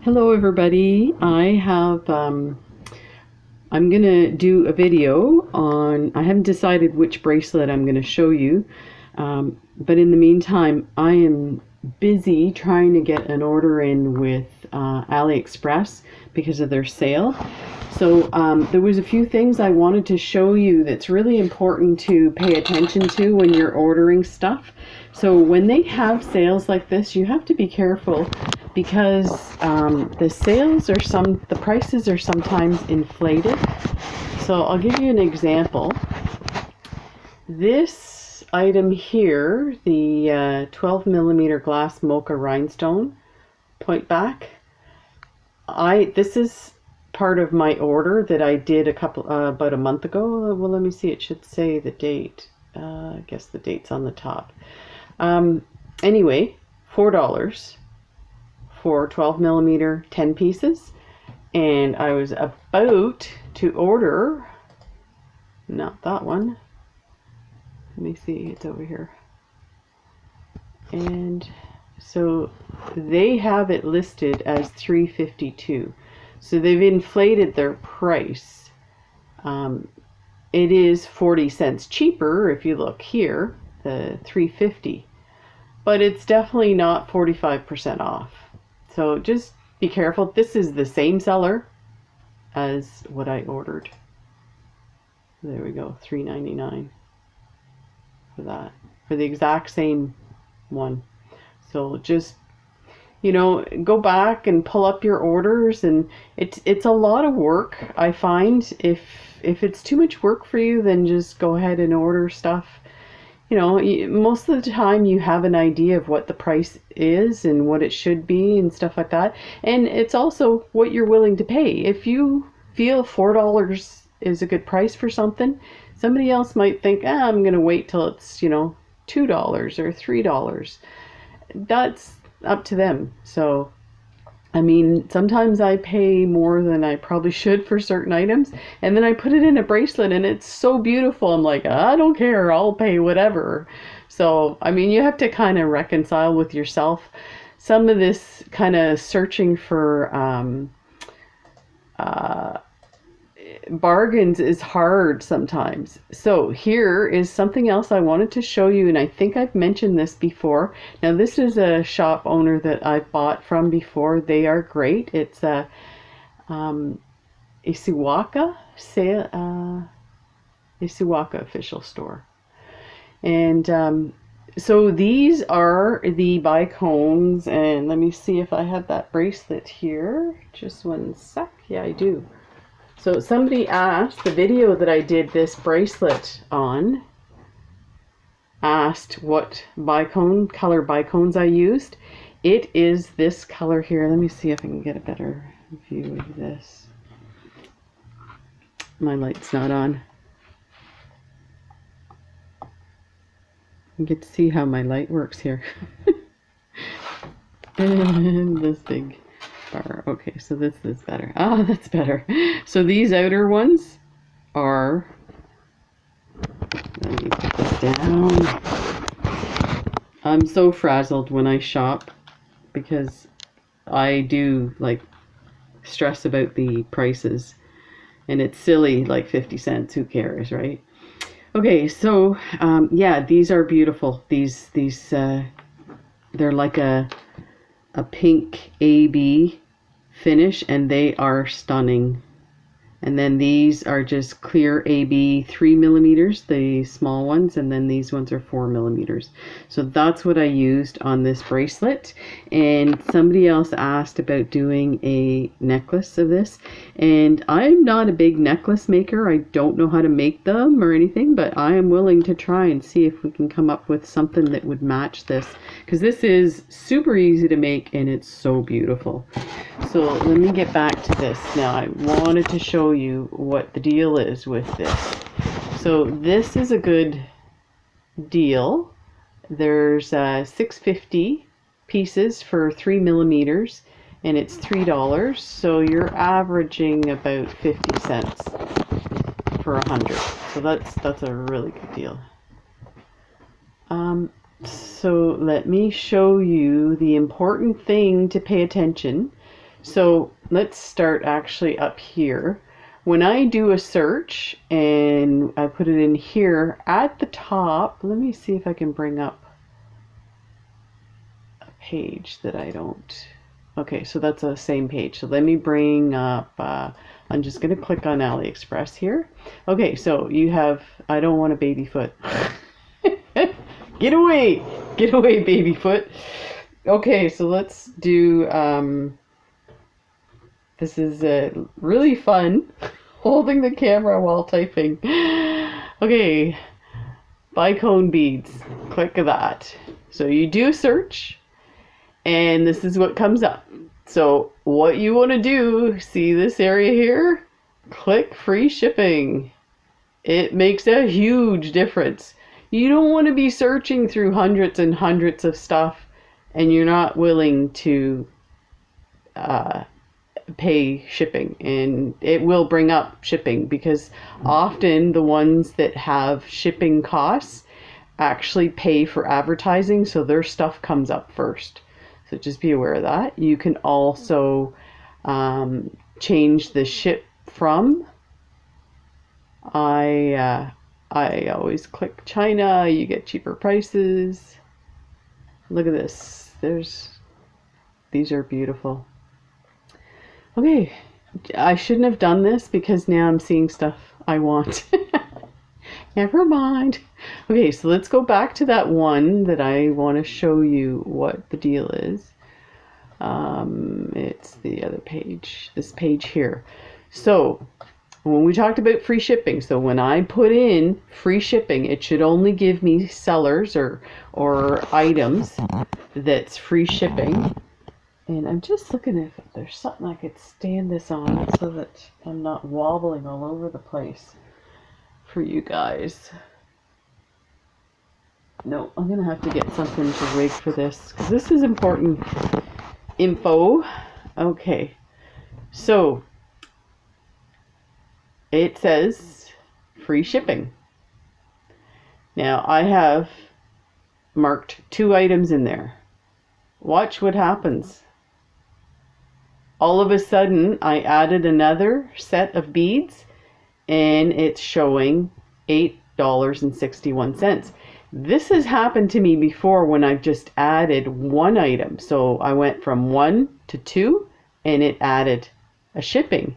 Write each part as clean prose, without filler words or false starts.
Hello everybody. I'm gonna do a video on, I haven't decided which bracelet I'm gonna show you, but in the meantime I am busy trying to get an order in with AliExpress because of their sale. So there was a few things I wanted to show you that's really important to pay attention to when you're ordering stuff. So when they have sales like this, you have to be careful because the prices are sometimes inflated. So I'll give you an example. This item here, the 12 millimeter glass mocha rhinestone point back, this is part of my order that I did about a month ago. Well, let me see, it should say the date. I guess the date's on the top. Anyway, $4 for 12 millimeter 10 pieces, and I was about to order, not that one, let me see, it's over here, and so they have it listed as $352. So they've inflated their price. It is 40 cents cheaper if you look here, the $350, but it's definitely not 45% off. So just be careful. This is the same seller as what I ordered. There we go, $3.99 for that, for the exact same one. So just, you know, go back and pull up your orders, and it's a lot of work. I find if it's too much work for you, then just go ahead and order stuff. You know, most of the time you have an idea of what the price is and what it should be and stuff like that. And it's also what you're willing to pay. If you feel $4 is a good price for something, somebody else might think, I'm going to wait till it's, you know, $2 or $3. That's up to them. So I mean, sometimes I pay more than I probably should for certain items, and then I put it in a bracelet and it's so beautiful. I'm like, I don't care, I'll pay whatever. So, I mean, you have to kind of reconcile with yourself. Some of this kind of searching for bargains is hard sometimes. So here is something else I wanted to show you, and I think I've mentioned this before. Now this is a shop owner that I've bought from before. They are great. It's a Isiwaka official store, and so these are the bicones, and let me see if I have that bracelet here. Just one sec. Yeah, I do. So somebody asked, the video that I did this bracelet on, asked what color bicones I used. It is this color here. Let me see if I can get a better view of this. My light's not on. You get to see how my light works here. And this big bar. Okay, so this is better. Ah, that's better. So these outer ones are, let me put this down. I'm so frazzled when I shop because I do like stress about the prices, and it's silly, like 50 cents, who cares, right? Okay, so yeah, these are beautiful. These they're like a pink AB finish, and they are stunning. And then these are just clear AB 3 millimeters, the small ones, and then these ones are 4 millimeters. So that's what I used on this bracelet. And somebody else asked about doing a necklace of this, and I'm not a big necklace maker. I don't know how to make them or anything, but I am willing to try and see if we can come up with something that would match this, because this is super easy to make and it's so beautiful. So let me get back to this. Now I wanted to show you what the deal is with this. So this is a good deal. There's 650 pieces for 3 millimeters, and it's $3. So you're averaging about 50 cents for 100. So that's a really good deal. So let me show you the important thing to pay attention So let's start actually up here. When I do a search and I put it in here at the top, let me see if I can bring up a page that I don't. Okay, so that's the same page. So let me bring up, I'm just going to click on AliExpress here. Okay, so you have, I don't want a baby foot. Get away, baby foot. Okay, so let's do, this is really fun, holding the camera while typing. Okay, bicone beads, click that. So you do search, and this is what comes up. So what you want to do, see this area here? Click free shipping. It makes a huge difference. You don't want to be searching through hundreds and hundreds of stuff and you're not willing to pay shipping, and it will bring up shipping because often the ones that have shipping costs actually pay for advertising, so their stuff comes up first. So just be aware of that. You can also change the ship from. I always click China. You get cheaper prices. Look at this. These are beautiful. Okay, I shouldn't have done this because now I'm seeing stuff I want. Never mind. Okay, so let's go back to that one that I want to show you what the deal is. It's the other page, this page here. So when we talked about free shipping, so when I put in free shipping, it should only give me sellers or items that's free shipping. And I'm just looking if there's something I could stand this on so that I'm not wobbling all over the place for you guys. No, I'm going to have to get something to rig for this because this is important info. Okay, so it says free shipping. Now I have marked 2 items in there. Watch what happens. All of a sudden I added another set of beads and it's showing $8.61. This has happened to me before when I've just added one item. So I went from 1 to 2 and it added a shipping.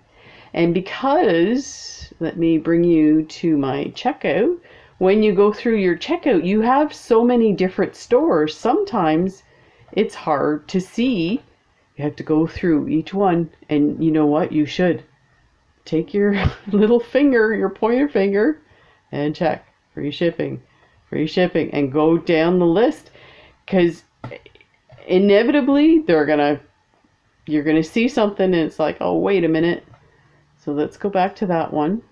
And because, let me bring you to my checkout, when you go through your checkout, you have so many different stores. Sometimes it's hard to see. You have to go through each one, and you know what? You should take your little finger, your pointer finger, and check free shipping, and go down the list, because inevitably you're gonna see something and it's like, oh, wait a minute. So let's go back to that one.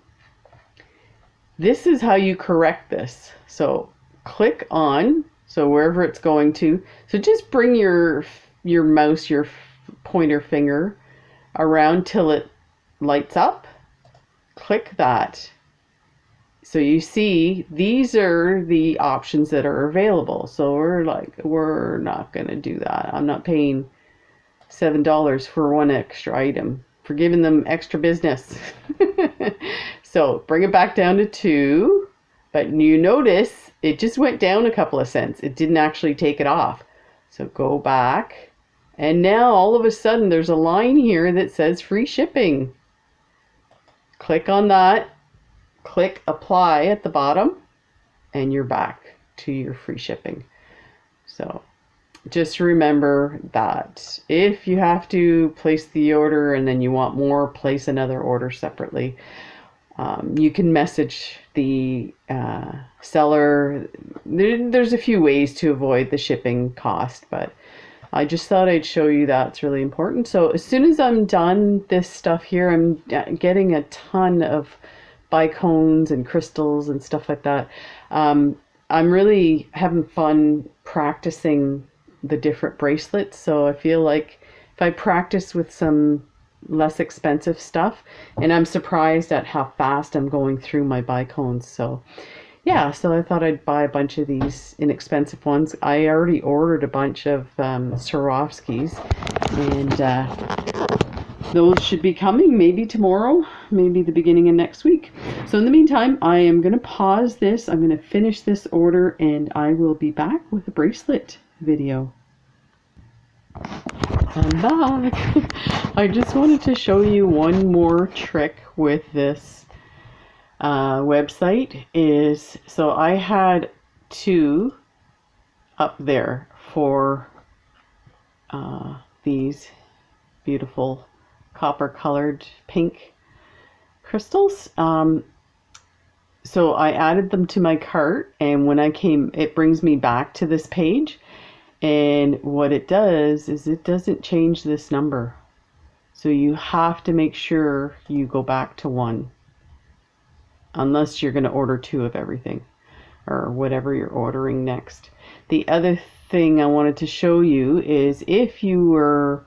This is how you correct this. So click on, so wherever it's going to. So just bring your mouse, your pointer finger around till it lights up. Click that. So you see these are the options that are available. So we're not going to do that. I'm not paying $7 for one extra item, for giving them extra business. So bring it back down to 2, but you notice it just went down a couple of cents. It didn't actually take it off. So go back, and now all of a sudden there's a line here that says free shipping. Click on that, click apply at the bottom, and you're back to your free shipping. So just remember that if you have to place the order and then you want more, place another order separately. You can message the seller. There's a few ways to avoid the shipping cost, but I just thought I'd show you that's really important. So as soon as I'm done this stuff here, I'm getting a ton of bicones and crystals and stuff like that. I'm really having fun practicing the different bracelets. So I feel like if I practice with some less expensive stuff, and I'm surprised at how fast I'm going through my bicones. So yeah, so I thought I'd buy a bunch of these inexpensive ones. I already ordered a bunch of Swarovskis, and those should be coming maybe tomorrow, maybe the beginning of next week. So in the meantime, I am going to pause this. I'm going to finish this order and I will be back with a bracelet video. I'm back. I just wanted to show you one more trick with this website. So I had 2 up there for these beautiful copper colored pink crystals. So I added them to my cart, and when I came, it brings me back to this page, and what it does is it doesn't change this number. So you have to make sure you go back to 1, unless you're going to order 2 of everything or whatever you're ordering next. The other thing I wanted to show you is if you were,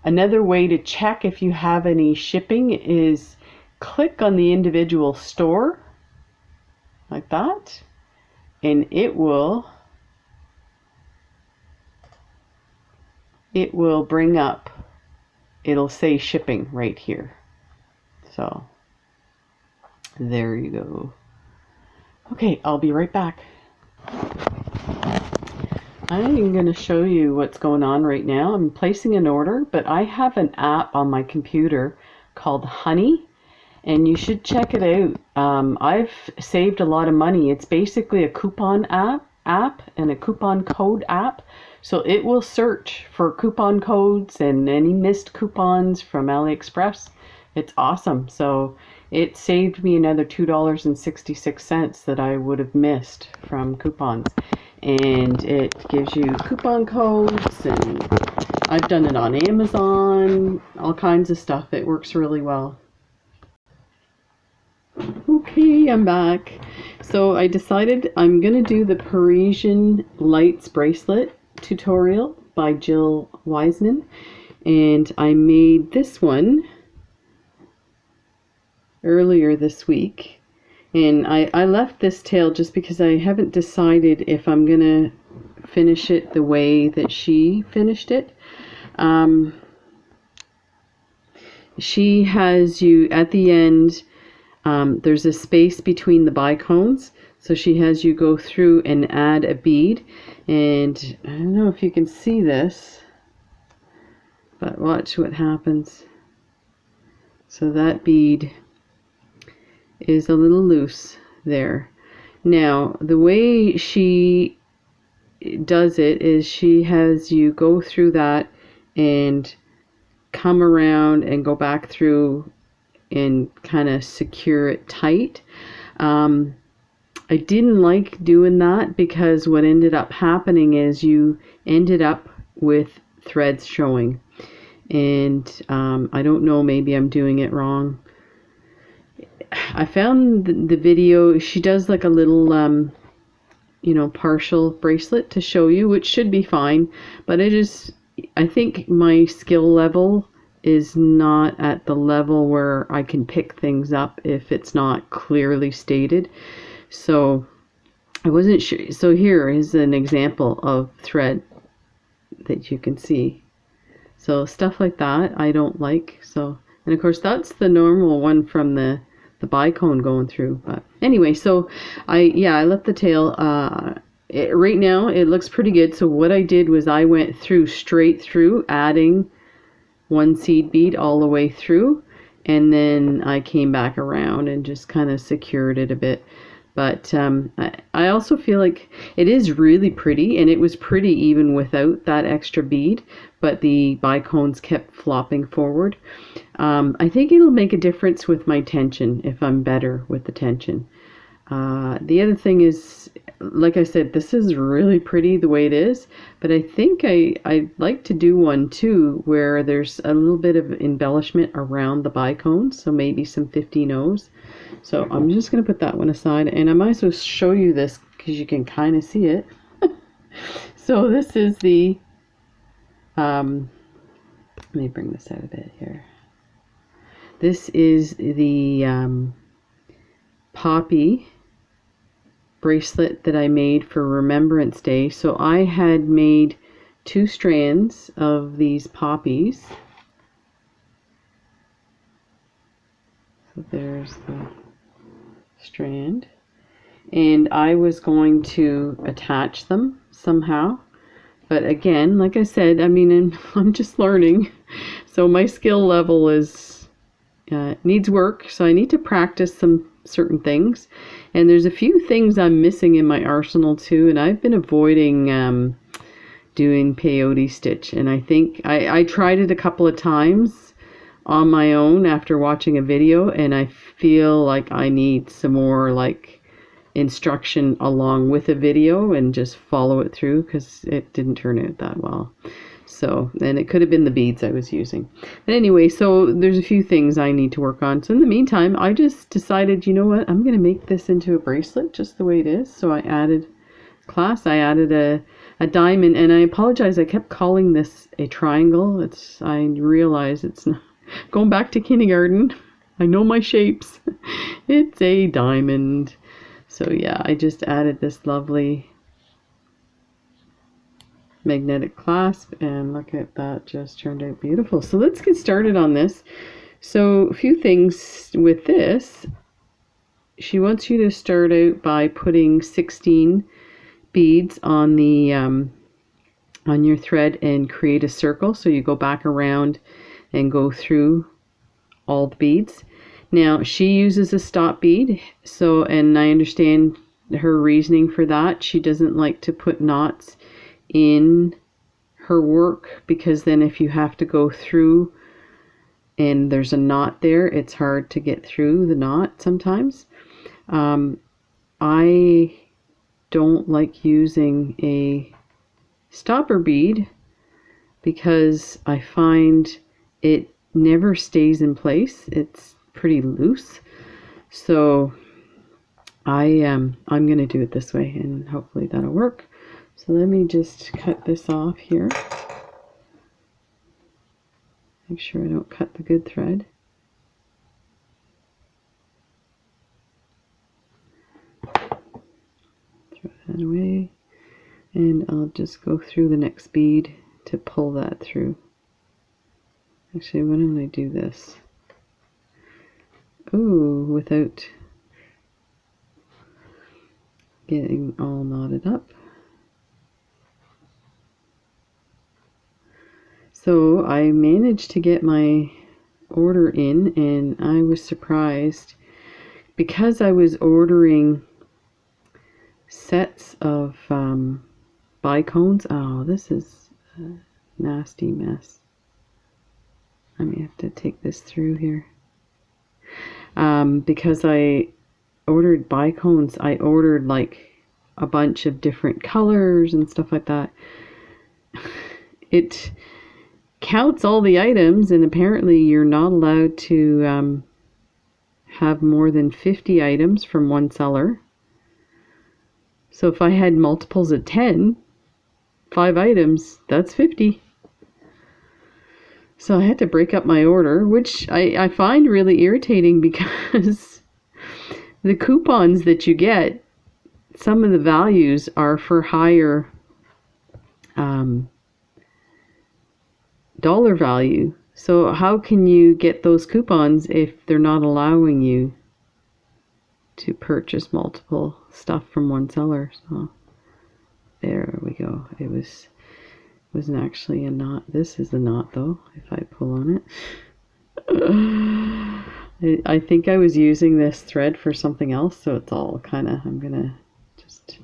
another way to check if you have any shipping is click on the individual store like that, and it will bring up, it'll say shipping right here. So there you go. Okay, I'll be right back. I'm going to show you what's going on right now. I'm placing an order, but I have an app on my computer called Honey, and you should check it out. I've saved a lot of money. It's basically a coupon app and a coupon code app. So it will search for coupon codes and any missed coupons from AliExpress. It's awesome. So it saved me another $2.66 that I would have missed from coupons. And it gives you coupon codes, and I've done it on Amazon, all kinds of stuff. It works really well. Okay, I'm back. So I decided I'm going to do the Parisian Lights bracelet tutorial by Jill Wiseman, and I made this one earlier this week. And I left this tail just because I haven't decided if I'm going to finish it the way that she finished it. She has you, at the end, there's a space between the bicones. So she has you go through and add a bead. And I don't know if you can see this, but watch what happens. So that bead is a little loose there. Now, the way she does it is she has you go through that and come around and go back through and kind of secure it tight. I didn't like doing that because what ended up happening is you ended up with threads showing. And I don't know, maybe I'm doing it wrong. I found the video, she does like a little, partial bracelet to show you, which should be fine, but I think my skill level is not at the level where I can pick things up if it's not clearly stated. So I wasn't sure. So here is an example of thread that you can see. So stuff like that I don't like. So, and of course that's the normal one from the bicone going through. But anyway, so I left the tail. Right now it looks pretty good. So what I did was I went straight through, adding 1 seed bead all the way through, and then I came back around and just kind of secured it a bit. But I also feel like it is really pretty, and it was pretty even without that extra bead, but the bicones kept flopping forward. I think it'll make a difference with my tension if I'm better with the tension. The other thing is, like I said, this is really pretty the way it is, but I think I'd like to do one too where there's a little bit of embellishment around the bicones, so maybe some 15-0s. So I'm just going to put that one aside, and I might as well show you this because you can kind of see it. So this is the, let me bring this out a bit here. This is the poppy bracelet that I made for Remembrance Day. So I had made 2 strands of these poppies, So there's the strand. And I was going to attach them somehow. But again, like I said, I mean, I'm just learning. So my skill level is needs work. So I need to practice some certain things. And there's a few things I'm missing in my arsenal too. And I've been avoiding doing peyote stitch. And I think I tried it a couple of times on my own after watching a video. And I feel like I need some more like instruction along with a video and just follow it through, because it didn't turn out that well. So, and it could have been the beads I was using. But anyway, so there's a few things I need to work on. So in the meantime, I just decided, you know what, I'm going to make this into a bracelet just the way it is. So I added I added a diamond, and I apologize, I kept calling this a triangle. I realize it's not, going back to kindergarten, I know my shapes. It's a diamond. So yeah, I just added this lovely magnetic clasp, and look at that, just turned out beautiful. So let's get started on this. So a few things with this. She wants you to start out by putting 16 beads on the on your thread and create a circle. So you go back around and go through all the beads. Now she uses a stop bead, so, and I understand her reasoning for that. She doesn't like to put knots in her work, because then if you have to go through and there's a knot there, it's hard to get through the knot sometimes. I don't like using a stopper bead because I find it never stays in place. It's pretty loose. So I'm going to do it this way, and hopefully that'll work. So let me just cut this off here. Make sure I don't cut the good thread. Throw that away. And I'll just go through the next bead to pull that through. Actually, why don't I do this? Oh, without getting all knotted up. So I managed to get my order in, and I was surprised because I was ordering sets of bicones. Oh, this is a nasty mess. I may have to take this through here. Because I ordered bicones, I ordered like a bunch of different colors and stuff like that. It counts all the items, and apparently you're not allowed to have more than 50 items from one seller. So if I had multiples of 10, 5 items, that's 50. So I had to break up my order, which I find really irritating, because the coupons that you get, some of the values are for higher dollar value. So how can you get those coupons if they're not allowing you to purchase multiple stuff from one seller? So there we go. It wasn't actually a knot. This is a knot though, if I pull on it. I think I was using this thread for something else, so it's all kind of, I'm gonna just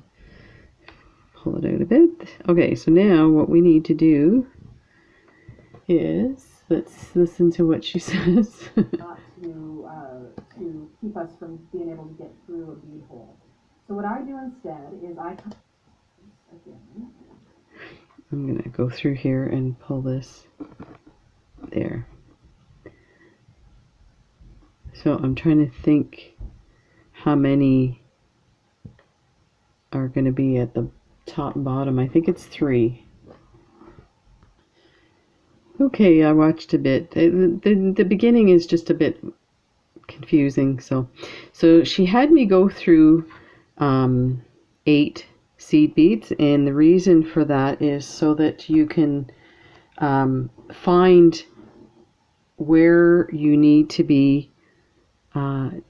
pull it out a bit. Okay, so now what we need to do is, let's listen to what she says. Not to keep us from being able to get through a bead hole. So what I do instead is I come again. I'm going to go through here and pull this there. So I'm trying to think how many are going to be at the top and bottom. I think it's 3. Okay, I watched a bit. The beginning is just a bit confusing. So she had me go through 8 seed beads, and the reason for that is so that you can find where you need to be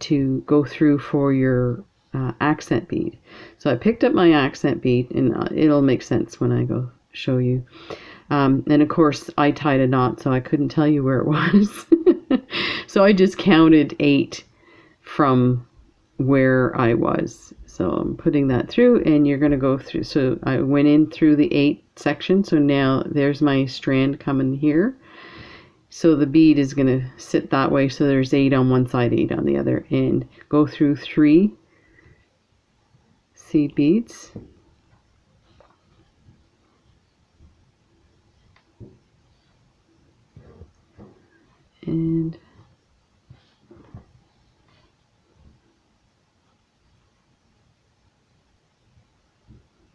to go through for your accent bead. So I picked up my accent bead, and it'll make sense when I go show you. And of course I tied a knot, so I couldn't tell you where it was. So I just counted 8 from where I was. So I'm putting that through, and you're going to go through. So I went in through the 8 section. So now there's my strand coming here. So the bead is going to sit that way. So there's 8 on one side, 8 on the other, and go through 3 seed beads. And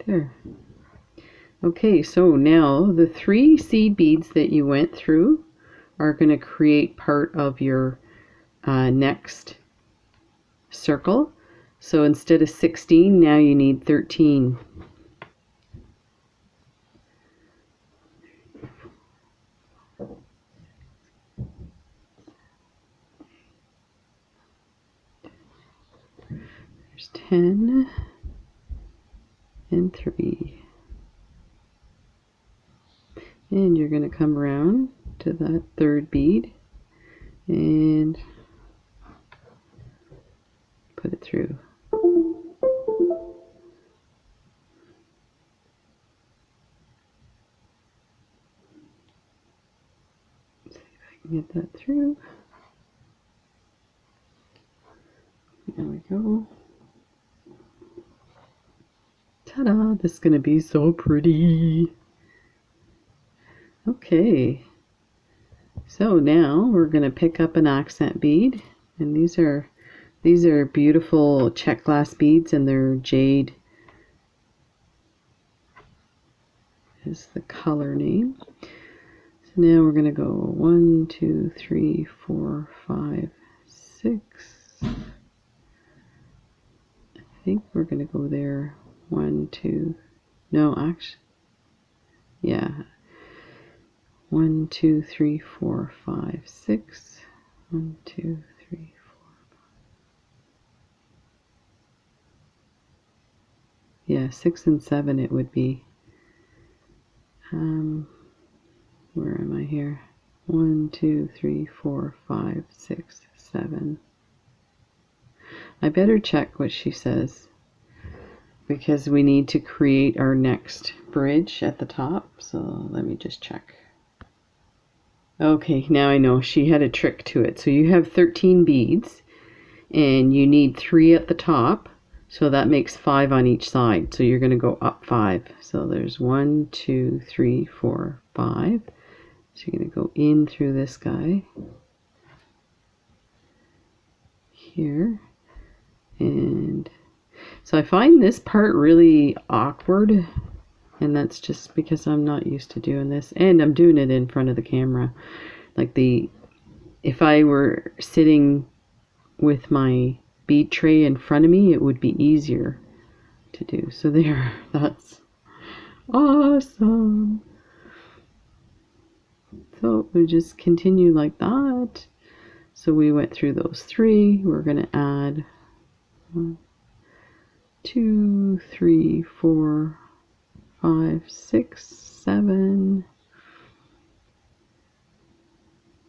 there. Okay, so now the 3 seed beads that you went through are going to create part of your next circle. So instead of 16, now you need 13. There's 10 and 3. And you're going to come around to that 3rd bead and put it through. See if I can get that through. There we go. Ta-da! This is going to be so pretty. Okay, so now we're going to pick up an accent bead, and these are beautiful check glass beads, and they're jade is the color name. So now we're going to go 1, 2, 3, 4, 5, 6. I think we're going to go there. 1, 2. No, actually, yeah. 1, 2, 3, 4, 5, 6. 1, 2, 3, 4, 5. Yeah, 6 and 7 it would be. Where am I here? 1, 2, 3, 4, 5, 6, 7. I better check what she says, because we need to create our next bridge at the top. So let me just check. Okay, now I know she had a trick to it. So you have 13 beads and you need 3 at the top. So that makes 5 on each side. So you're going to go up 5. So there's 1, 2, 3, 4, 5. So you're going to go in through this guy here. And so I find this part really awkward. And that's just because I'm not used to doing this. And I'm doing it in front of the camera. Like if I were sitting with my bead tray in front of me, it would be easier to do. So there, that's awesome. So we just continue like that. So we went through those 3. We're going to add 1, 2, 3, 4, 5, 6, 7,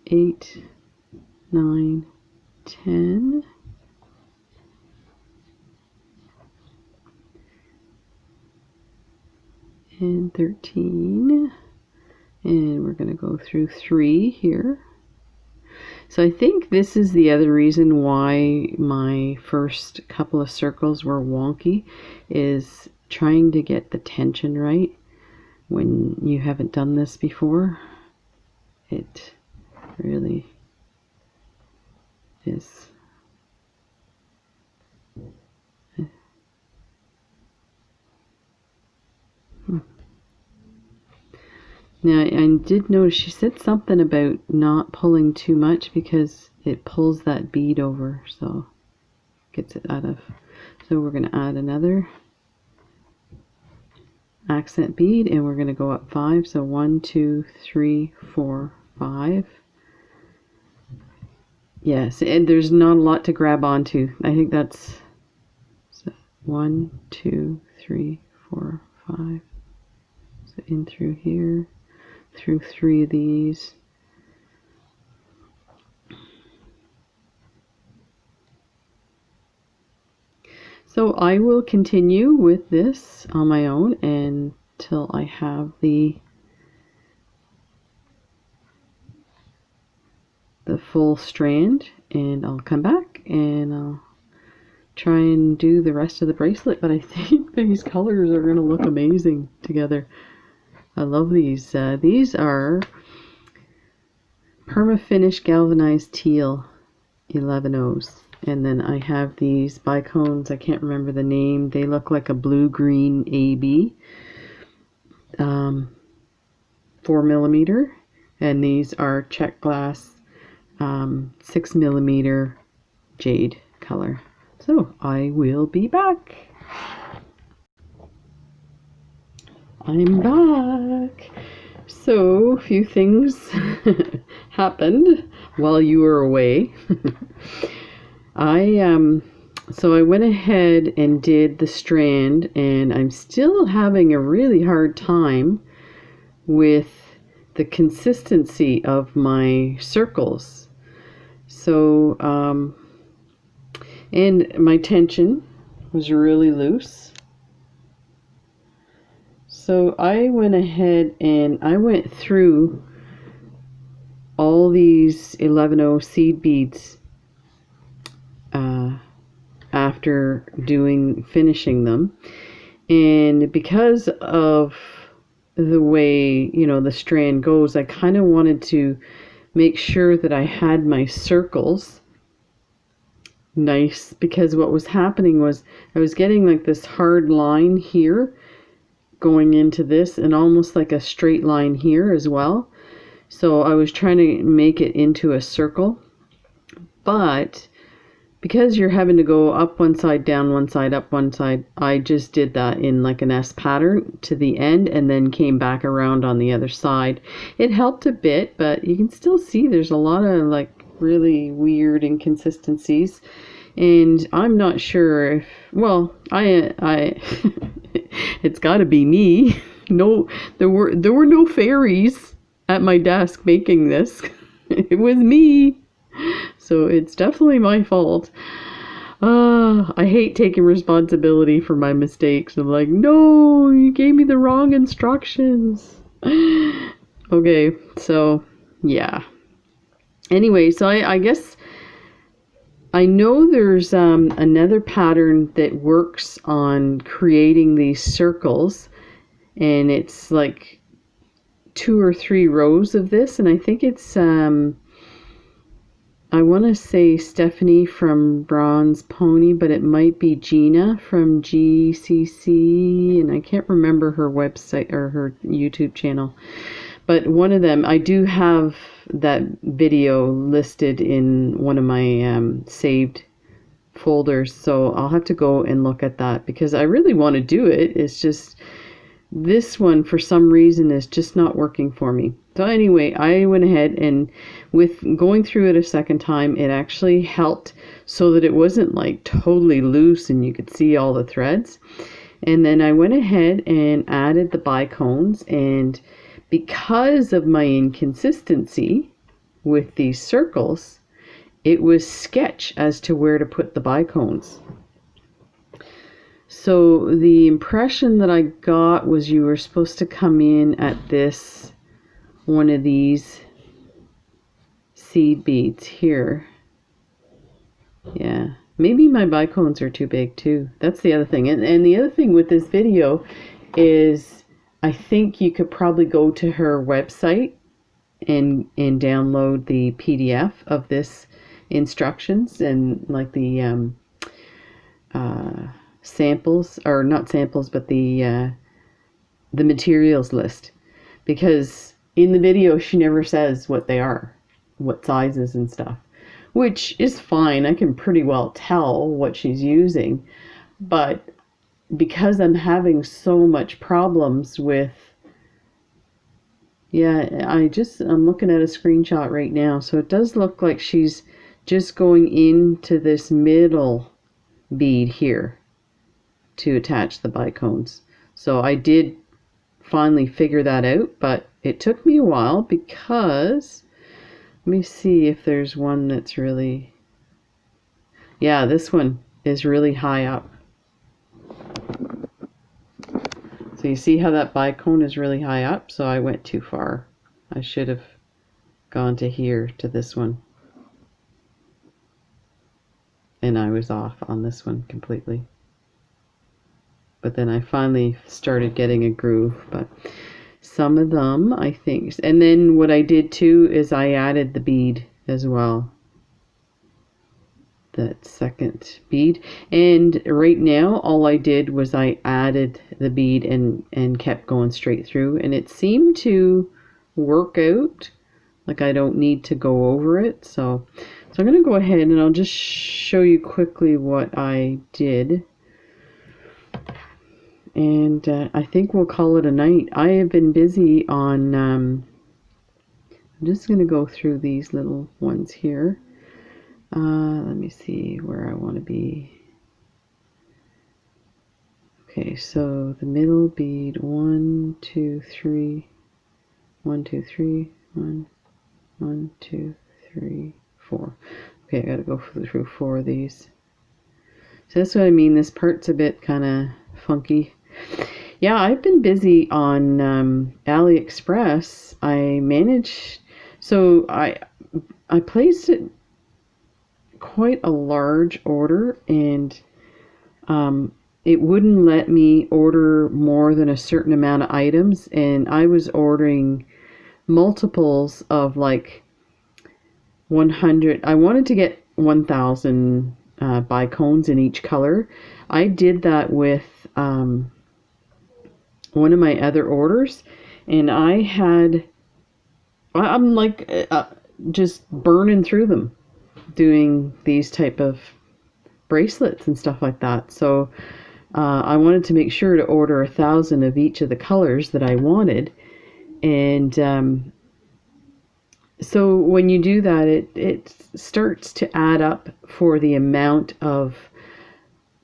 8, 9, 10. And 13. And we're going to go through 3 here. So I think this is the other reason why my first couple of circles were wonky, is trying to get the tension right when you haven't done this before. It really is. Now, I did notice she said something about not pulling too much because it pulls that bead over, so gets it out of. So we're going to add another accent bead, and we're going to go up 5. So 1, 2, 3, 4, 5. yes, and there's not a lot to grab onto. I think that's 1, 2, 3, 4, 5. So in through here, through 3 of these. So I will continue with this on my own until I have the full strand, and I'll come back and I'll try and do the rest of the bracelet. But I think these colors are going to look amazing together. I love these. These are Perma-Finish Galvanized Teal 11Os. And then I have these bicones. I can't remember the name. They look like a blue-green AB. 4mm. And these are check glass 6mm jade color. So I will be back. I'm back. So a few things happened while you were away. So I went ahead and did the strand, and I'm still having a really hard time with the consistency of my circles. So, and my tension was really loose. So I went ahead and I went through all these 11O seed beads after finishing them, and because of the way, you know, the strand goes, I kind of wanted to make sure that I had my circles nice, because what was happening was I was getting like this hard line here going into this, and almost like a straight line here as well. So I was trying to make it into a circle, but because you're having to go up one side, down one side, up one side, I just did that in like an S pattern to the end, and then came back around on the other side. It helped a bit, but you can still see there's a lot of like really weird inconsistencies, and I'm not sure if, well, I it's got to be me. No, there were no fairies at my desk making this. It was me. So it's definitely my fault. I hate taking responsibility for my mistakes. I'm like, no, you gave me the wrong instructions. Okay, so yeah. Anyway, so I guess I know there's another pattern that works on creating these circles, and it's like 2 or 3 rows of this, and I think it's I want to say Stephanie from Bronze Pony, but it might be Gina from GCC, and I can't remember her website or her YouTube channel. But one of them, I do have that video listed in one of my saved folders, so I'll have to go and look at that, because I really want to do it. It's just this one for some reason is just not working for me. So anyway, I went ahead, and with going through it a second time, it actually helped so that it wasn't like totally loose and you could see all the threads. And then I went ahead and added the bicones, and because of my inconsistency with these circles, it was sketch as to where to put the bicones. So the impression that I got was you were supposed to come in at this one of these seed beads here. Yeah, maybe my bicones are too big too. That's the other thing. And the other thing with this video is I think you could probably go to her website and download the PDF of this instructions, and like the samples, or not samples, but the materials list, because in the video she never says what they are, what sizes and stuff, which is fine. I can pretty well tell what she's using, but because I'm having so much problems with, yeah, I'm looking at a screenshot right now, so it does look like she's just going into this middle bead here to attach the bicones. So I did finally figure that out, but it took me a while because, let me see if there's one that's really, yeah, this one is really high up. So you see how that bicone is really high up? So I went too far. I should have gone to here, to this one. And I was off on this one completely. But then I finally started getting a groove. But some of them, I think. And then what I did too is I added the bead as well. That second bead. And right now all I did was I added the bead and kept going straight through. And it seemed to work out. Like I don't need to go over it. So I'm going to go ahead and I'll just show you quickly what I did. And I think we'll call it a night. I have been busy on, I'm just going to go through these little ones here. Let me see where I want to be. Okay, so the middle bead, 1, 2, 3, 1, 2, 3, 1, 1, 2, 3, 4. Okay, I gotta go through 4 of these. So that's what I mean. This part's a bit kind of funky. Yeah, I've been busy on AliExpress. I managed, so I placed it quite a large order, and it wouldn't let me order more than a certain amount of items, and I was ordering multiples of like 100. I wanted to get 1,000 bicones in each color. I did that with one of my other orders, and I'm like just burning through them doing these type of bracelets and stuff like that. So I wanted to make sure to order 1,000 of each of the colors that I wanted. And so when you do that, it starts to add up for the amount of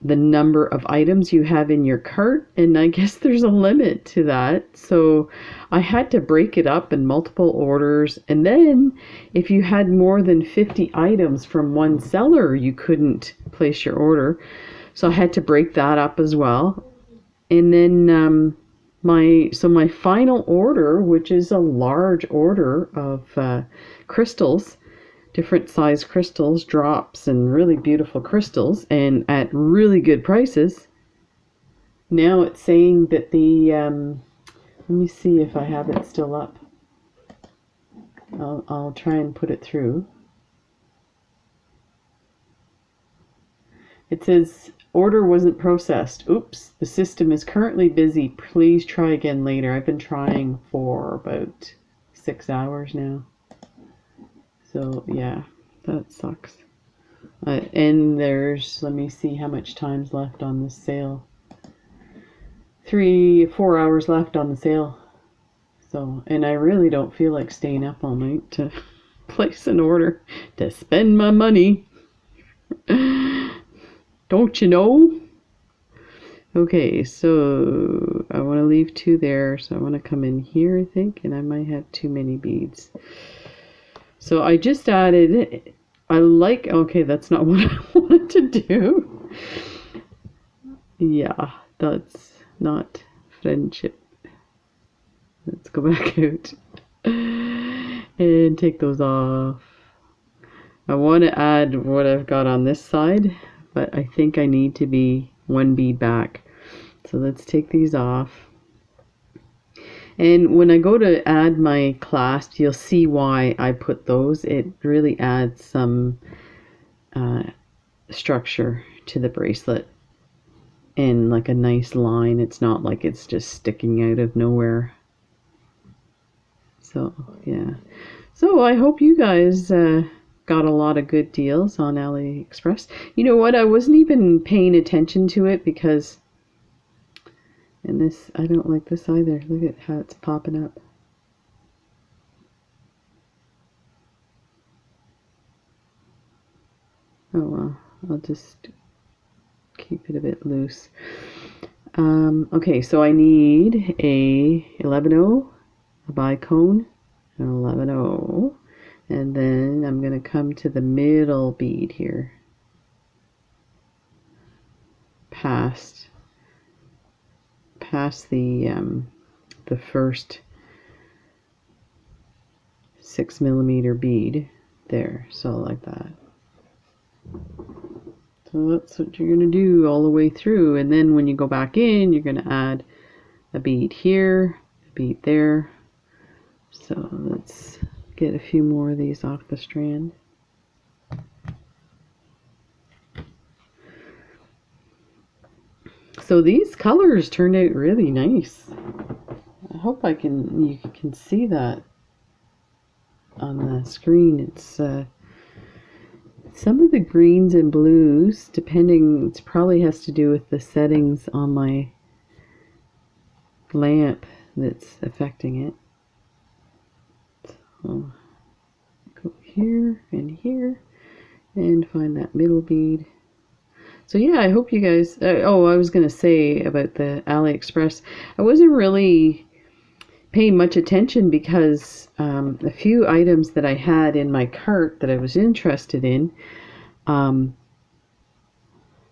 the number of items you have in your cart, and I guess there's a limit to that. So I had to break it up in multiple orders, and then if you had more than 50 items from one seller, you couldn't place your order. So I had to break that up as well. And then my final order, which is a large order of crystals, different size crystals, drops, and really beautiful crystals, and at really good prices. Now it's saying that the let me see if I have it still up. I'll try and put it through. It says order wasn't processed. Oops, the system is currently busy. Please try again later. I've been trying for about 6 hours now. So yeah, that sucks. And there's, let me see how much time's left on this sale. 4 hours left on the sale. So, and I really don't feel like staying up all night to place an order, to spend my money. Don't you know? Okay, so I want to leave 2 there. So I want to come in here, I think, and I might have too many beads. So I just added, okay, that's not what I wanted to do. Yeah, that's not friendship. Let's go back out and take those off. I want to add what I've got on this side, but I think I need to be 1 bead back. So let's take these off. And when I go to add my clasps, you'll see why I put those. It really adds some structure to the bracelet and like a nice line. It's not like it's just sticking out of nowhere. So yeah. So I hope you guys got a lot of good deals on AliExpress. You know what? I wasn't even paying attention to it because, and this, I don't like this either. Look at how it's popping up. Oh well, I'll just keep it a bit loose. Okay, so I need a 11-0, a bicone, an 11-0, and then I'm going to come to the middle bead here, past the first 6mm bead there, so like that. So that's what you're going to do all the way through, and then when you go back in, you're going to add a bead here, a bead there. So let's get a few more of these off the strand. So these colors turned out really nice. I hope you can see that on the screen. It's some of the greens and blues, depending, it probably has to do with the settings on my lamp that's affecting it. So go here and find that middle bead. So yeah, I hope you guys, oh, I was going to say about the AliExpress, I wasn't really paying much attention because a few items that I had in my cart that I was interested in,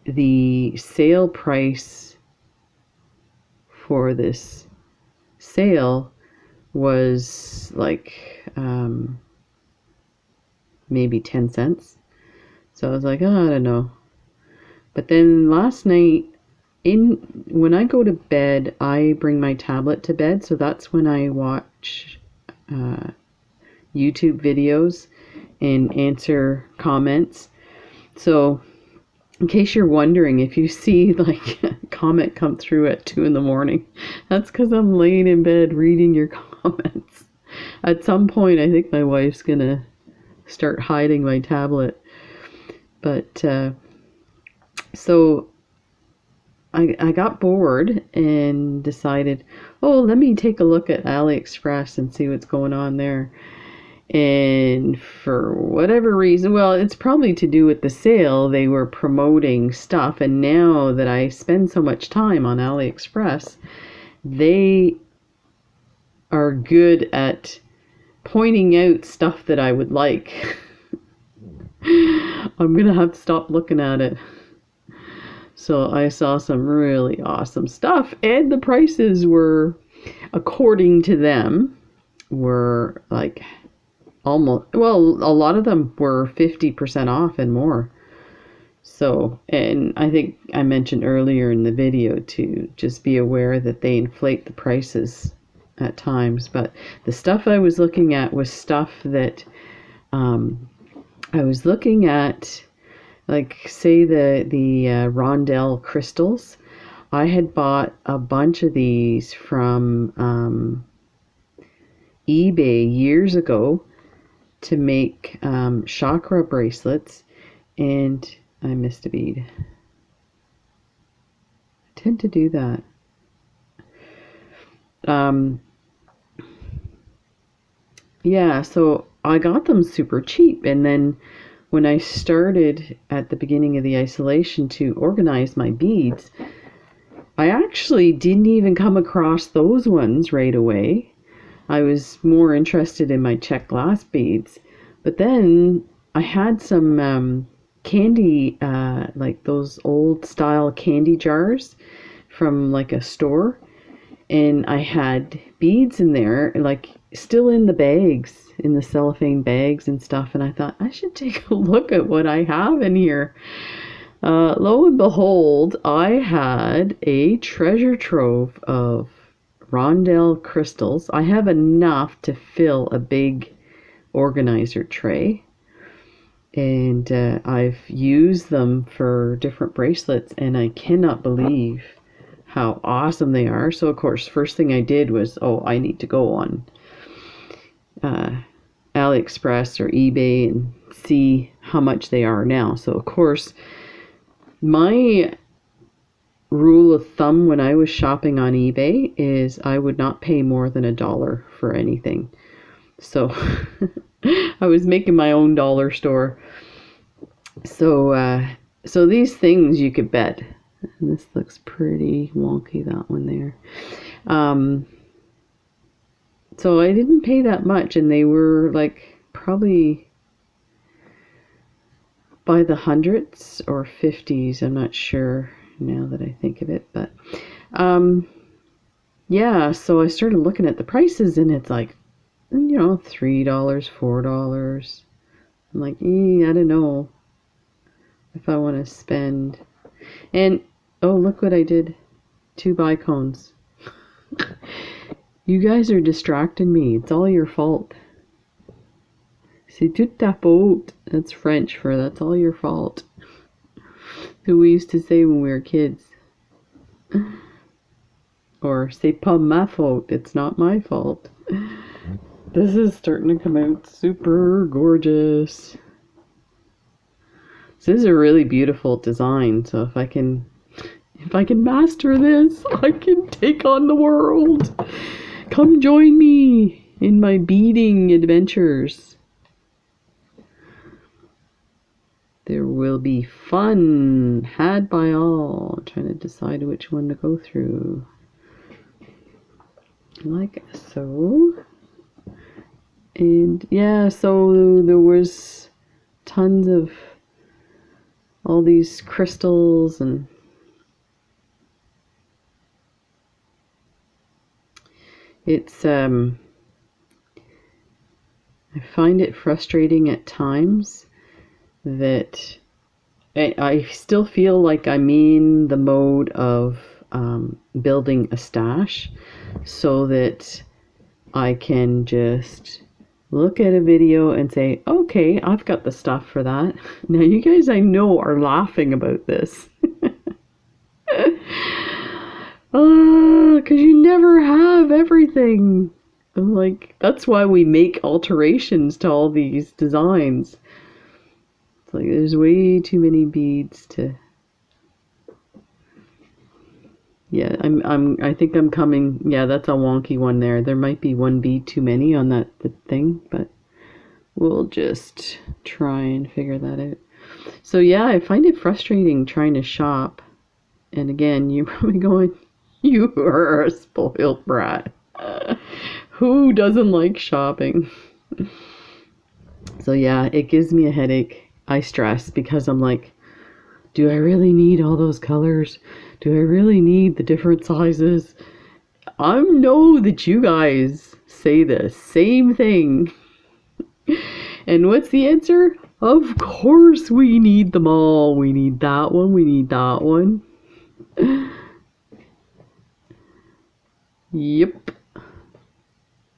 the sale price for this sale was like maybe 10 cents. So I was like, oh, I don't know. But then last night, when I go to bed, I bring my tablet to bed, so that's when I watch YouTube videos and answer comments. So in case you're wondering, if you see like a comment come through at 2 in the morning, that's because I'm laying in bed reading your comments. At some point, I think my wife's gonna start hiding my tablet. But so I got bored and decided, oh, let me take a look at AliExpress and see what's going on there. And for whatever reason, well, it's probably to do with the sale, they were promoting stuff. And now that I spend so much time on AliExpress, they are good at pointing out stuff that I would like. I'm gonna have to stop looking at it. So I saw some really awesome stuff, and the prices were, according to them, were like almost, well, a lot of them were 50% off and more. So, and I think I mentioned earlier in the video to just be aware that they inflate the prices at times. But the stuff I was looking at was stuff that I was looking at, like say the rondelle crystals. I had bought a bunch of these from eBay years ago to make chakra bracelets, and I missed a bead. I tend to do that. Yeah, so I got them super cheap, and then when I started at the beginning of the isolation to organize my beads, I actually didn't even come across those ones right away. I was more interested in my check glass beads. But then I had some candy, like those old style candy jars from like a store. And I had beads in there, like still in the bags, in the cellophane bags and stuff. And I thought, I should take a look at what I have in here. Lo and behold, I had a treasure trove of rondelle crystals. I have enough to fill a big organizer tray. And I've used them for different bracelets, and I cannot believe how awesome they are. So of course, first thing I did was, oh, I need to go on AliExpress or eBay and see how much they are now. So of course, my rule of thumb when I was shopping on eBay is I would not pay more than $1 for anything. So I was making my own dollar store. So these things you could bet. And this looks pretty wonky, that one there. So I didn't pay that much, and they were like probably by the hundreds or 50s. I'm not sure now that I think of it, but yeah, so I started looking at the prices, and it's like, $3, $4. I'm like, I don't know if I want to spend. And oh, look what I did. 2 bicones. You guys are distracting me. It's all your fault. C'est toute ta faute. That's French for that's all your fault. Who we used to say when we were kids. Or c'est pas ma faute. It's not my fault. This is starting to come out super gorgeous. This is a really beautiful design. So if I can master this, I can take on the world. Come join me in my beading adventures. There will be fun had by all. I'm trying to decide which one to go through. Like so. And yeah, so there was tons of all these crystals, and it's I find it frustrating at times that I still feel like I'm in the mode of building a stash, so that I can just look at a video and say, okay, I've got the stuff for that. Now you guys I know are laughing about this. Because you never have everything. I'm like, that's why we make alterations to all these designs. It's like there's way too many beads to. Yeah, I think I'm coming. Yeah, that's a wonky one there. There might be one bead too many on that thing, but we'll just try and figure that out. So yeah, I find it frustrating trying to shop. And again, you're probably going, you are a spoiled brat. Who doesn't like shopping? So yeah, it gives me a headache. I stress because I'm like, do I really need all those colors? Do I really need the different sizes? I know that you guys say the same thing. And what's the answer? Of course we need them all. We need that one. We need that one. Yep.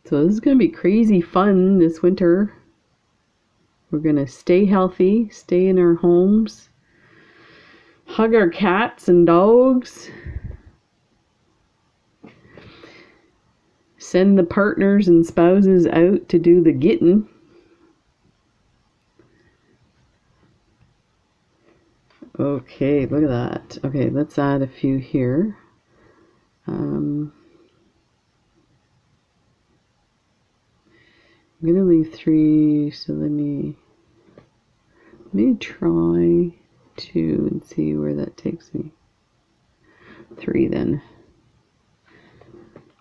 So this is going to be crazy fun this winter. We're going to stay healthy, stay in our homes, hug our cats and dogs, send the partners and spouses out to do the getting. Okay, look at that. Okay, let's add a few here. I'm gonna leave 3, so let me try 2 and see where that takes me. 3 then.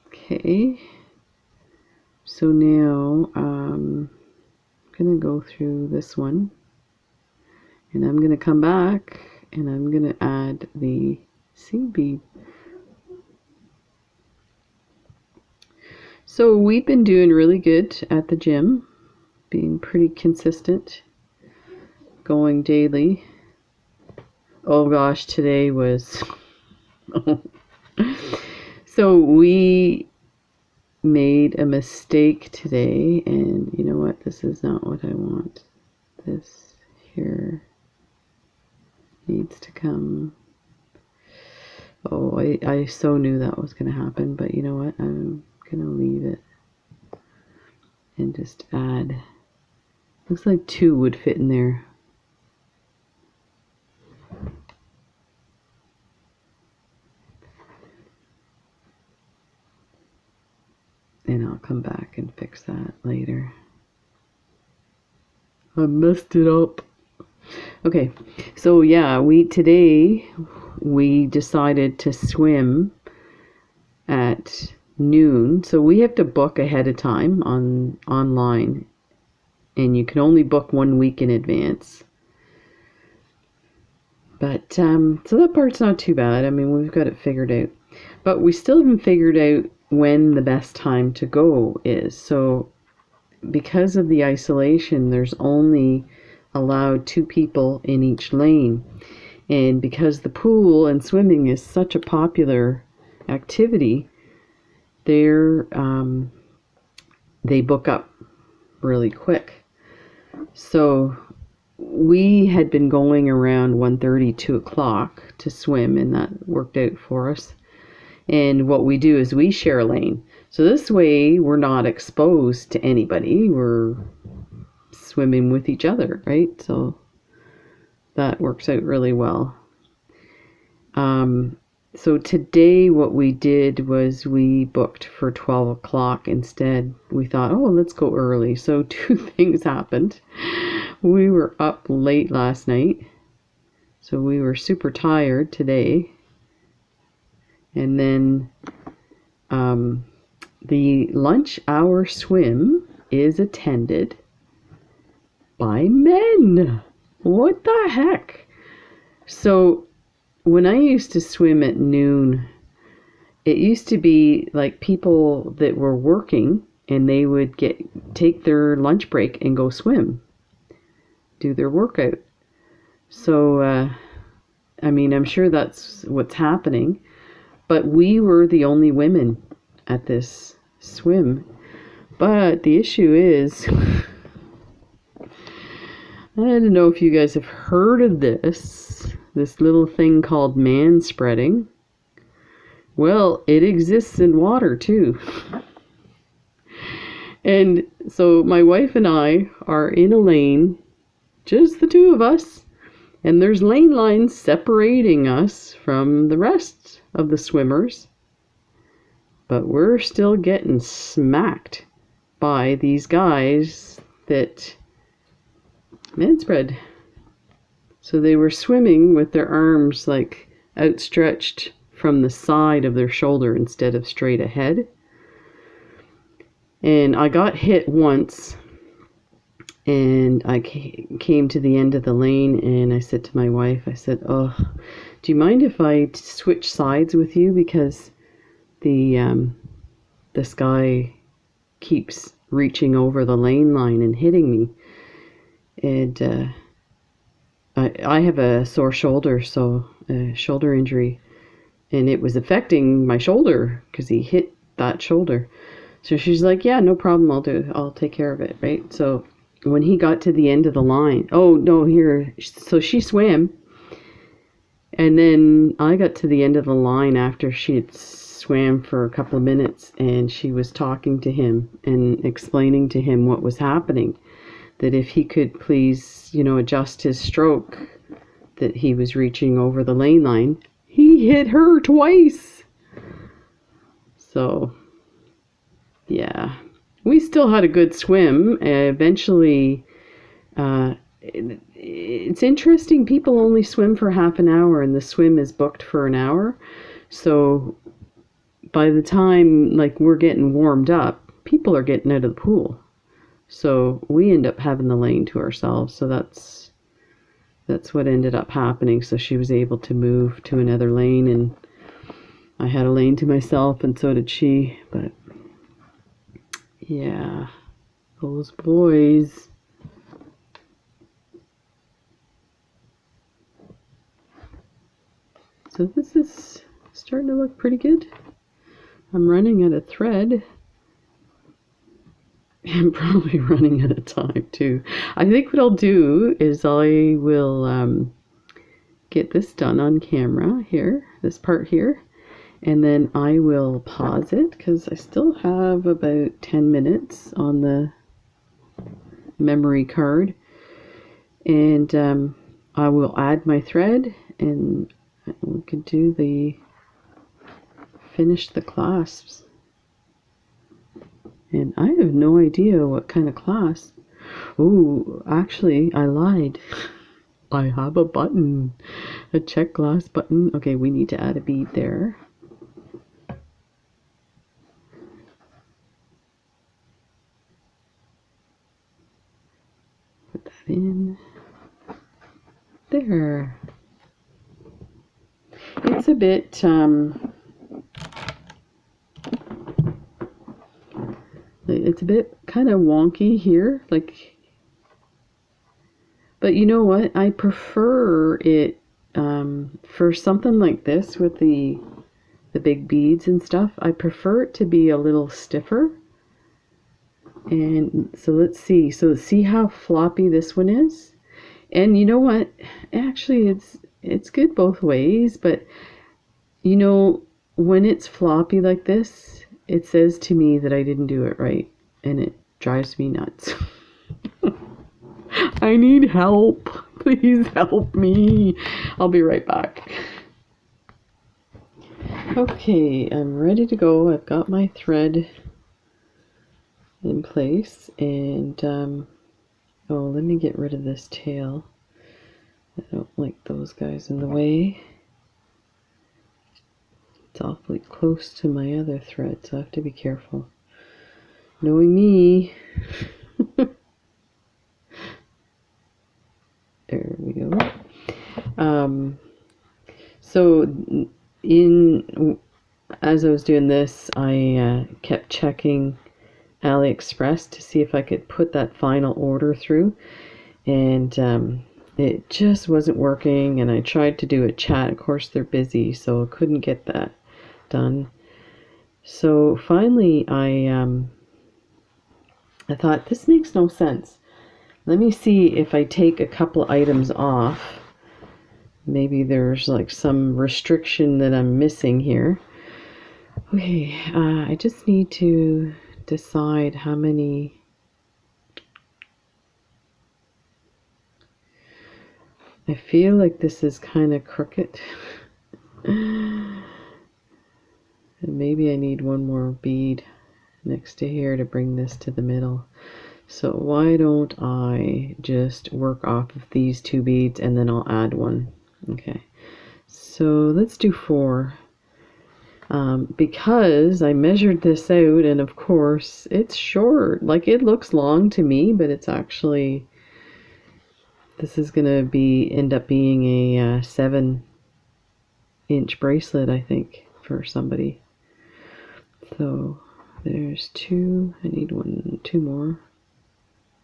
Okay, so now I'm gonna go through this one, and I'm gonna come back and I'm gonna add the seed bead. So we've been doing really good at the gym, being pretty consistent, going daily. Oh gosh, today was so we made a mistake today, and you know what, this is not what I want. This here needs to come. Oh, I so knew that was going to happen, but you know what, I'm going to leave it and just add. Looks like 2 would fit in there. And I'll come back and fix that later. I messed it up. Okay, so yeah, today we decided to swim at noon. So we have to book ahead of time online, and you can only book 1 week in advance. But so that part's not too bad. I mean, we've got it figured out. But we still haven't figured out when the best time to go is. So because of the isolation, there's only allowed 2 people in each lane. And because the pool and swimming is such a popular activity, they book up really quick. So we had been going around 1:30, 2 o'clock to swim, and that worked out for us. And what we do is we share a lane. So this way we're not exposed to anybody. We're swimming with each other, right? So that works out really well. So today what we did was we booked for 12 o'clock instead. We thought, oh, let's go early. So 2 things happened. We were up late last night, so we were super tired today. And then the lunch hour swim is attended by men. What the heck? So when I used to swim at noon, it used to be like people that were working, and they would take their lunch break and go swim, do their workout. So I mean, I'm sure that's what's happening, but we were the only women at this swim. But the issue is, I don't know if you guys have heard of this little thing called man spreading. Well, it exists in water too. And so my wife and I are in a lane, just the 2 of us, and there's lane lines separating us from the rest of the swimmers. But we're still getting smacked by these guys that man spread. So they were swimming with their arms like outstretched from the side of their shoulder instead of straight ahead. And I got hit once, and I came to the end of the lane, and I said to my wife, I said, oh, do you mind if I switch sides with you? Because this guy keeps reaching over the lane line and hitting me. And I have a sore shoulder, so a shoulder injury, and it was affecting my shoulder because he hit that shoulder. So she's like, yeah, no problem, I'll take care of it, right? So when he got to the end of the line, so she swam, and then I got to the end of the line after she had swam for a couple of minutes, and she was talking to him and explaining to him what was happening, that if he could please, adjust his stroke, that he was reaching over the lane line. He hit her twice. So, yeah. We still had a good swim. Eventually, it's interesting. People only swim for half an hour, and the swim is booked for an hour. So, by the time, we're getting warmed up, people are getting out of the pool. So we end up having the lane to ourselves. So that's what ended up happening. So she was able to move to another lane, and I had a lane to myself, and so did she. But yeah, those boys. So this is starting to look pretty good. I'm running out of thread. I'm probably running out of time too. I think what I'll do is I will get this done on camera here, this part here, and then I will pause it because I still have about 10 minutes on the memory card, and I will add my thread, and we can do finish the clasps. And I have no idea what kind of clasp. Oh, actually, I lied. I have a button, a check glass button. Okay, we need to add a bead there. Put that in there. It's a bit it's a bit kind of wonky here, like, but you know what? I prefer it for something like this with the big beads and stuff. I prefer it to be a little stiffer. And so let's see. So see how floppy this one is? And you know what? Actually, it's good both ways, but you know, when it's floppy like this, it says to me that I didn't do it right, and it drives me nuts. I need help. Please help me. I'll be right back. Okay, I'm ready to go. I've got my thread in place, and oh, let me get rid of this tail. I don't like those guys in the way. It's awfully close to my other thread, so I have to be careful. Knowing me. There we go. So as I was doing this, I kept checking AliExpress to see if I could put that final order through, and it just wasn't working. And I tried to do a chat. Of course, they're busy, so I couldn't get that done. So finally, I thought, this makes no sense. Let me see if I take a couple items off. Maybe there's like some restriction that I'm missing here. Okay, I just need to decide how many. I feel like this is kind of crooked. And maybe I need one more bead next to here to bring this to the middle. So why don't I just work off of these two beads and then I'll add one. Okay, so let's do 4. Because I measured this out, and of course it's short. Like, it looks long to me, but it's actually, this is gonna end up being a 7-inch bracelet, I think, for somebody. So there's 2. I need 2 more,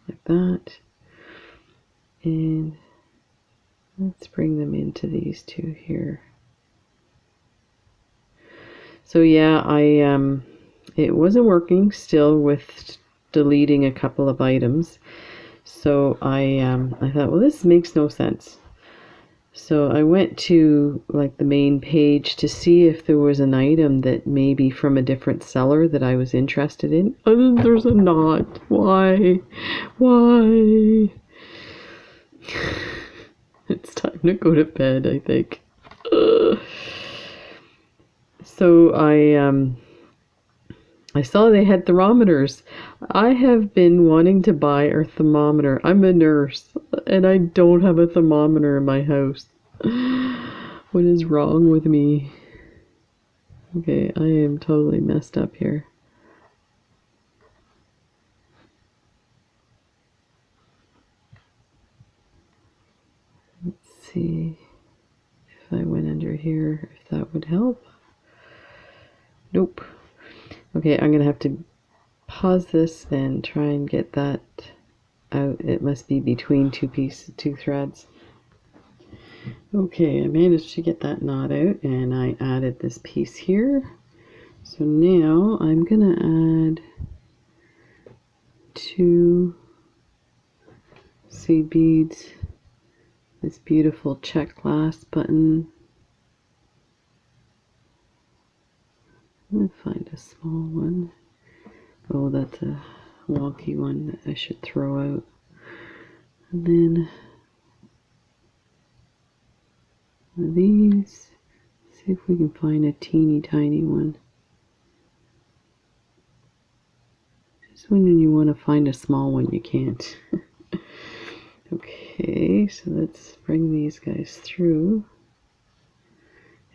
like that. And let's bring them into these 2 here. So yeah, it wasn't working still with deleting a couple of items. So I thought, well, this makes no sense. So I went to like the main page to see if there was an item that maybe from a different seller that I was interested in. Oh, there's not. Why? Why? It's time to go to bed, I think. So I saw they had thermometers. I have been wanting to buy a thermometer. I'm a nurse and I don't have a thermometer in my house. What is wrong with me? Okay, I am totally messed up here. Let's see if I went under here, if that would help. Nope. Okay, I'm gonna have to pause this and try and get that out. It must be between 2 threads. Okay, I managed to get that knot out, and I added this piece here. So now I'm gonna add 2 seed beads, this beautiful check glass button. I'm gonna find a small one. Oh, that's a wonky one that I should throw out. And then one of these. See if we can find a teeny tiny one. Just when you want to find a small one, you can't. Okay. Okay, so let's bring these guys through.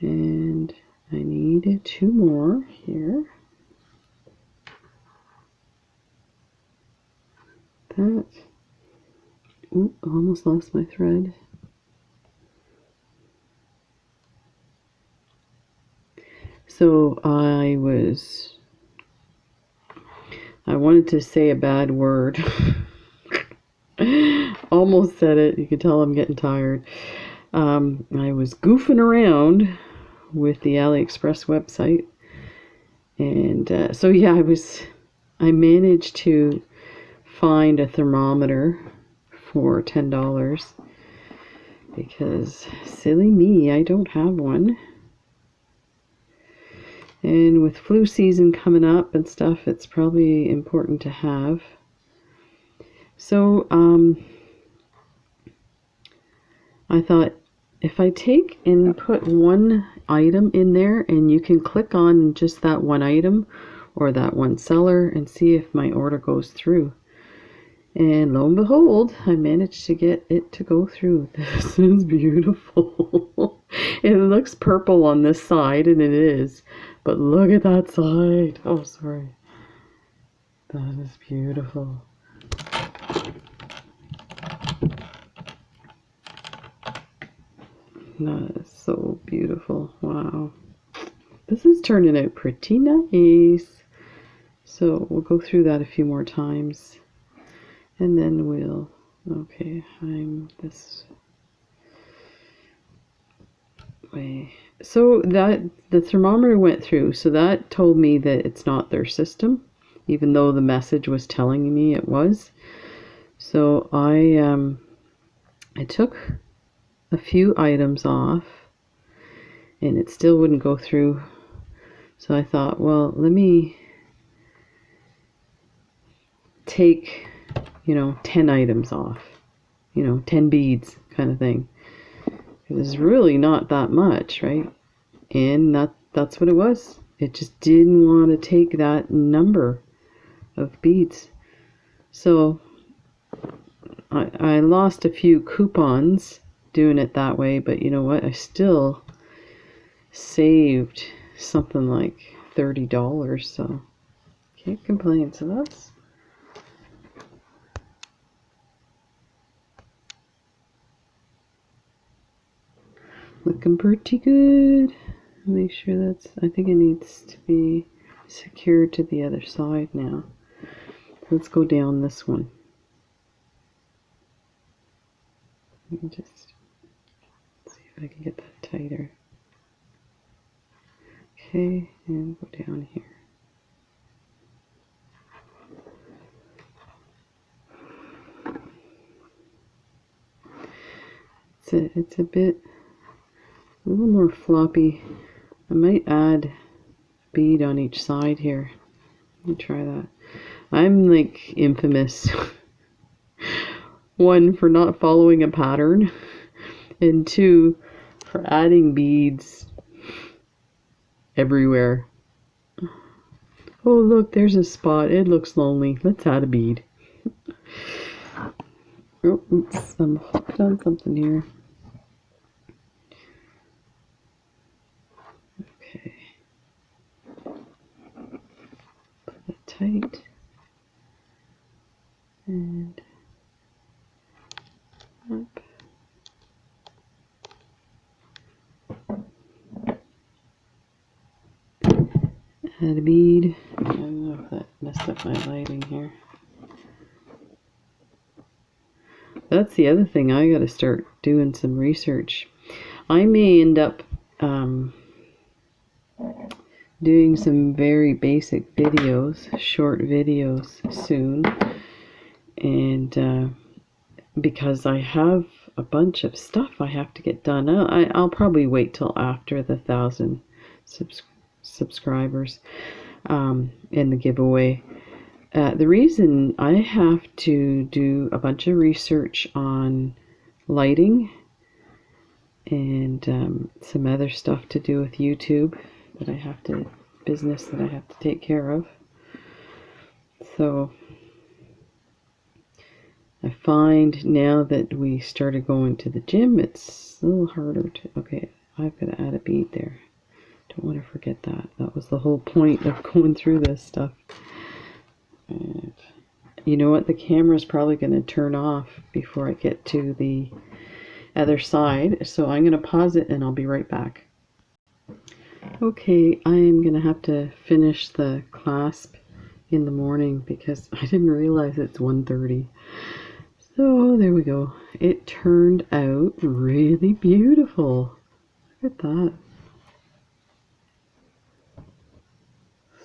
And I need 2 more here. That. Ooh, almost lost my thread. So I wanted to say a bad word. Almost said it. You can tell I'm getting tired. I was goofing around with the AliExpress website. And so yeah, I managed to find a thermometer for $10 because silly me, I don't have one. And with flu season coming up and stuff, it's probably important to have. So I thought if I take and put one item in there, and you can click on just that one item or that one seller and see if my order goes through. And lo and behold, I managed to get it to go through. This is beautiful. It looks purple on this side, and it is. But look at that side. Oh, sorry. That is beautiful. That is so beautiful. Wow. This is turning out pretty nice. So we'll go through that a few more times. And then we'll, okay, I'm this way. So that, the thermometer went through, so that told me that it's not their system, even though the message was telling me it was. So I took a few items off, and it still wouldn't go through. So I thought, well, let me take, 10 items off, 10 beads kind of thing. It's really not that much, right? And that's what it was. It just didn't want to take that number of beads. So I lost a few coupons doing it that way, but you know what? I still saved something like $30, so can't complain. So that's looking pretty good. Make sure that's, I think it needs to be secured to the other side now. Let's go down this one. Let me just see if I can get that tighter. Okay, and go down here. It's a little more floppy. I might add a bead on each side here. Let me try that. I'm like infamous. One, for not following a pattern, and two, for adding beads everywhere. Oh look, there's a spot. It looks lonely. Let's add a bead. Oh, oops, I'm hooked on something here. Okay. Put it tight. And up. Add a bead. I don't know if that messed up my lighting here. That's the other thing. I gotta start doing some research. I may end up doing some very basic videos, short videos soon. And because I have a bunch of stuff I have to get done. I'll probably wait till after the 1,000 subscribers in the giveaway. The reason I have to do a bunch of research on lighting and some other stuff to do with YouTube business that I have to take care of. So I find now that we started going to the gym, it's a little harder to, okay, I've got to add a bead there. Don't want to forget that. That was the whole point of going through this stuff. And you know what? The camera's probably going to turn off before I get to the other side. So I'm going to pause it and I'll be right back. Okay, I'm going to have to finish the clasp in the morning because I didn't realize it's 1:30. So there we go. It turned out really beautiful. Look at that.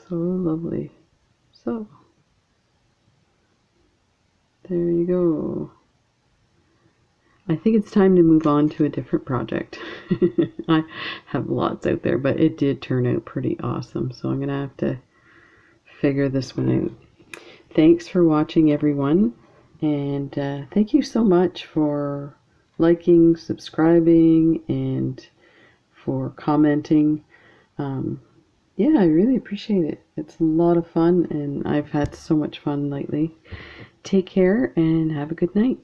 So lovely. So there you go. I think it's time to move on to a different project. I have lots out there, but it did turn out pretty awesome. So I'm going to have to figure this one out. Thanks for watching, everyone. And thank you so much for liking, subscribing, and for commenting. Yeah, I really appreciate it. It's a lot of fun, and I've had so much fun lately. Take care and have a good night.